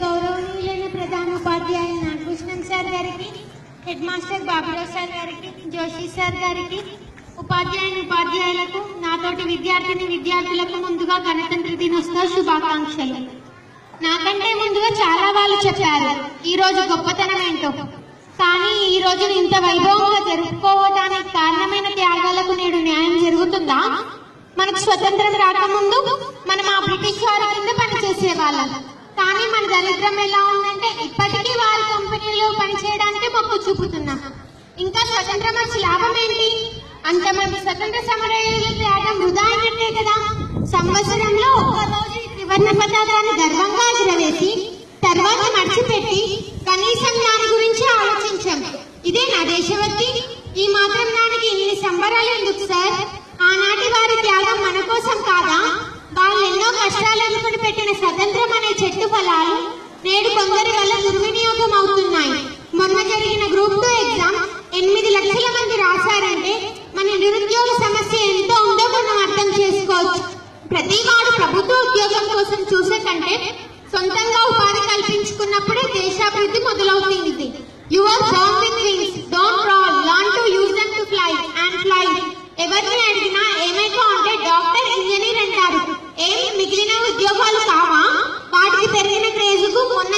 గౌరవనీయులైన ప్రధానోపాధ్యాయులు నాగభూషణం సార్ గారికి, హెడ్ మాస్టర్ బాబురావు సార్ గారికి, జోషి సార్ గారికి, ఉపాధ్యాయులకు, నాతోటి విద్యార్థులకు ముందుగా గణతంత్ర దినోత్సవ శుభాకాంక్షలు. నాకంటే ముందుగా చాలా వాళ్ళు చెప్పారు ఈ రోజు గొప్పతనం ఏంటో. కానీ ఈ రోజు ఇంత వైభవంగా జరుపుకోవడానికి కారణమైన త్యాగాలకు నేడు న్యాయం జరుగుతుందా? మనకు స్వతంత్రం రాకముందు మనం ఆ బ్రిటిష్ వారి కింద పనిచేసే వాళ్ళం. కానీ మన దరిద్రం ఎలా ఉందంటే ఇప్పటికీ వారి కంపెనీలో పనిచేయడానికి మొక్కు చూపుతున్నాం. ఇంకా స్వతంత్రం వచ్చి లాభం ఏంటి? అంతమంది స్వతంత్ర సమరయోధుల త్యాగం వృధా అయినట్టే కదా. సంవత్సరంలో ఒక్కరోజు త్రివర్ణ పతాకాన్ని గర్వంగా ఎగురవేసి తర్వాత మర్చిపెట్టి కనీసం దాని గురించి ఆలోచించాం. ఇదే నా దేశభక్తి. ఈ మాత్రం దానికి ఇన్ని సంబరాలు ఎందుకు సార్? ఆనాటి వారి త్యాగం మన కోసం కాదా? వాళ్ళు ఎన్నో కష్టాలు అనుకుని పెట్టిన స్వతంత్రం అనే చెట్టు ఫలాలు నేడు కొందరి వల్ల దుర్వినియోగం అవుతున్నాయి. మొన్న జరిగిన గ్రూప్ 2 ఎగ్జామ్ 8 లక్షల మంది రాశారంటే మన నిరుద్యోగ సమస్య ఎంతో ఉందో మనం అర్థం చేసుకోవచ్చు. ప్రతి వాడు ప్రభుత్వ ఉద్యోగం కోసం చూసే కంటే సొంతంగా ఉపాధి కల్పించుకున్నప్పుడే దేశాభివృద్ధి మొదలవుతుంది. You are born with wings, don't crawl, learn to use them to fly and fly. ఎవరిని అడిగినా ఏమైనా అంటే డాక్టర్, ఇంజనీర్ అంటారు. ఏమి మిగిలిన ఉద్యోగాలు కావా? వాటికి పెరిగిన క్రేజుకు మొన్న